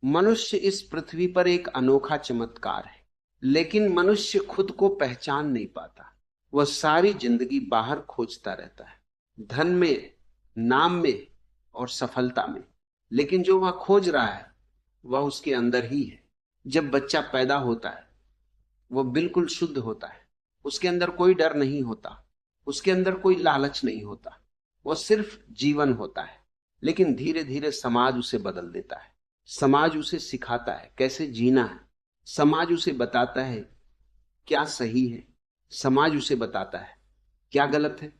मनुष्य इस पृथ्वी पर एक अनोखा चमत्कार है, लेकिन मनुष्य खुद को पहचान नहीं पाता। वह सारी जिंदगी बाहर खोजता रहता है, धन में, नाम में और सफलता में। लेकिन जो वह खोज रहा है वह उसके अंदर ही है। जब बच्चा पैदा होता है वह बिल्कुल शुद्ध होता है, उसके अंदर कोई डर नहीं होता, उसके अंदर कोई लालच नहीं होता, वह सिर्फ जीवन होता है। लेकिन धीरे धीरे समाज उसे बदल देता है, समाज उसे सिखाता है कैसे जीना है, समाज उसे बताता है क्या सही है, समाज उसे बताता है क्या गलत है।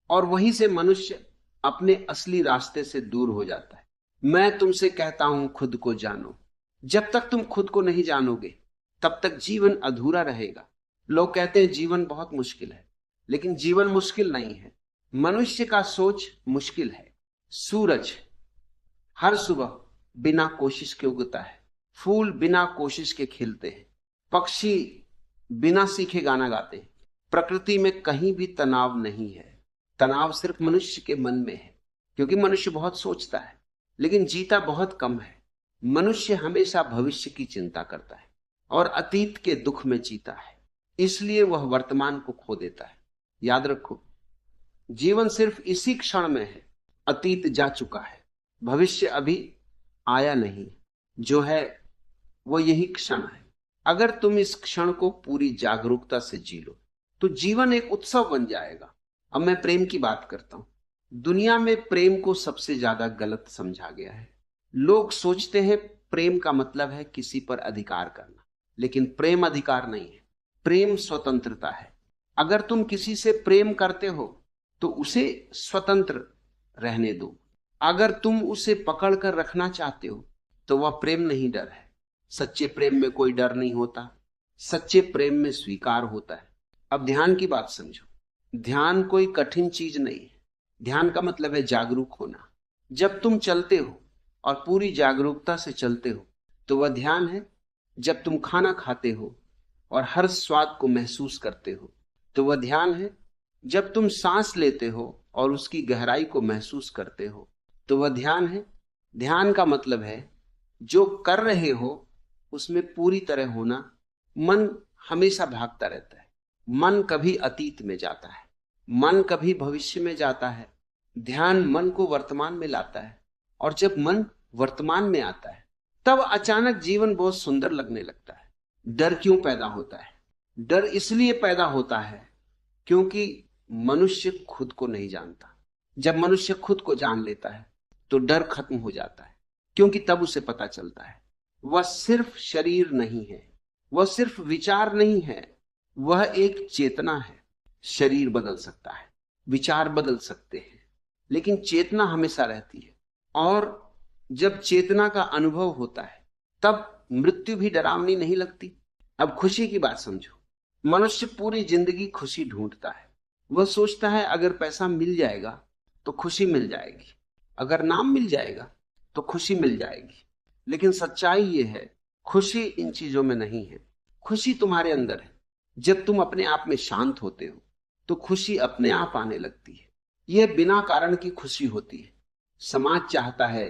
और वहीं से मनुष्य अपने असली रास्ते से दूर हो जाता है। मैं तुमसे कहता हूं खुद को जानो। जब तक तुम खुद को नहीं जानोगे तब तक जीवन अधूरा रहेगा। लोग कहते हैं जीवन बहुत मुश्किल है, लेकिन जीवन मुश्किल नहीं है, मनुष्य का सोच मुश्किल है। सूरज हर सुबह बिना कोशिश के उगता है, फूल बिना कोशिश के खिलते हैं, पक्षी बिना सीखे गाना गाते हैं। प्रकृति में कहीं भी तनाव नहीं है, तनाव सिर्फ मनुष्य के मन में है, क्योंकि मनुष्य बहुत सोचता है लेकिन जीता बहुत कम है। मनुष्य हमेशा भविष्य की चिंता करता है और अतीत के दुख में जीता है, इसलिए वह वर्तमान को खो देता है। याद रखो, जीवन सिर्फ इसी क्षण में है। अतीत जा चुका है, भविष्य अभी आया नहीं, जो है वो यही क्षण है। अगर तुम इस क्षण को पूरी जागरूकता से जी लो तो जीवन एक उत्सव बन जाएगा। अब मैं प्रेम की बात करता हूं। दुनिया में प्रेम को सबसे ज्यादा गलत समझा गया है। लोग सोचते हैं प्रेम का मतलब है किसी पर अधिकार करना, लेकिन प्रेम अधिकार नहीं है, प्रेम स्वतंत्रता है। अगर तुम किसी से प्रेम करते हो तो उसे स्वतंत्र रहने दो। अगर तुम उसे पकड़ कर रखना चाहते हो तो वह प्रेम नहीं, डर है। सच्चे प्रेम में कोई डर नहीं होता, सच्चे प्रेम में स्वीकार होता है। अब ध्यान की बात समझो। ध्यान कोई कठिन चीज नहीं है। ध्यान का मतलब है जागरूक होना। जब तुम चलते हो और पूरी जागरूकता से चलते हो तो वह ध्यान है। जब तुम खाना खाते हो और हर स्वाद को महसूस करते हो तो वह ध्यान है। जब तुम सांस लेते हो और उसकी गहराई को महसूस करते हो तो वह ध्यान है। ध्यान का मतलब है जो कर रहे हो उसमें पूरी तरह होना। मन हमेशा भागता रहता है, मन कभी अतीत में जाता है, मन कभी भविष्य में जाता है। ध्यान मन को वर्तमान में लाता है, और जब मन वर्तमान में आता है तब अचानक जीवन बहुत सुंदर लगने लगता है। डर क्यों पैदा होता है? डर इसलिए पैदा होता है क्योंकि मनुष्य खुद को नहीं जानता। जब मनुष्य खुद को जान लेता है तो डर खत्म हो जाता है, क्योंकि तब उसे पता चलता है वह सिर्फ शरीर नहीं है, वह सिर्फ विचार नहीं है, वह एक चेतना है। शरीर बदल सकता है, विचार बदल सकते हैं, लेकिन चेतना हमेशा रहती है। और जब चेतना का अनुभव होता है तब मृत्यु भी डरावनी नहीं लगती। अब खुशी की बात समझो। मनुष्य पूरी जिंदगी खुशी ढूंढता है। वह सोचता है अगर पैसा मिल जाएगा तो खुशी मिल जाएगी, अगर नाम मिल जाएगा तो खुशी मिल जाएगी। लेकिन सच्चाई यह है, खुशी इन चीजों में नहीं है। खुशी तुम्हारे अंदर है। जब तुम अपने आप में शांत होते हो तो खुशी अपने आप आने लगती है। यह बिना कारण की खुशी होती है। समाज चाहता है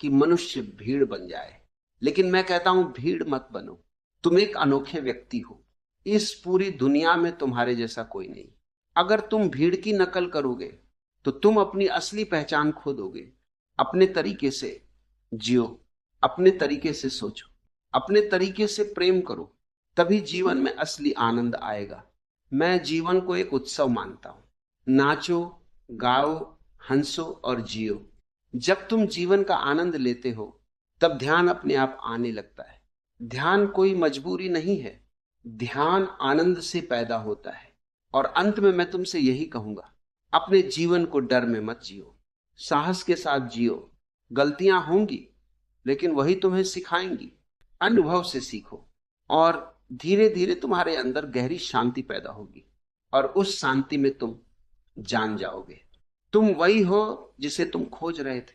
कि मनुष्य भीड़ बन जाए, लेकिन मैं कहता हूं भीड़ मत बनो। तुम एक अनोखे व्यक्ति हो, इस पूरी दुनिया में तुम्हारे जैसा कोई नहीं। अगर तुम भीड़ की नकल करोगे तो तुम अपनी असली पहचान खो दोगे। अपने तरीके से जियो, अपने तरीके से सोचो, अपने तरीके से प्रेम करो, तभी जीवन में असली आनंद आएगा। मैं जीवन को एक उत्सव मानता हूं। नाचो, गाओ, हंसो और जियो। जब तुम जीवन का आनंद लेते हो तब ध्यान अपने आप आने लगता है। ध्यान कोई मजबूरी नहीं है, ध्यान आनंद से पैदा होता है। और अंत में मैं तुमसे यही कहूंगा, अपने जीवन को डर में मत जियो, साहस के साथ जियो। गलतियां होंगी लेकिन वही तुम्हें सिखाएंगी। अनुभव से सीखो और धीरे धीरे तुम्हारे अंदर गहरी शांति पैदा होगी, और उस शांति में तुम जान जाओगे तुम वही हो जिसे तुम खोज रहे थे।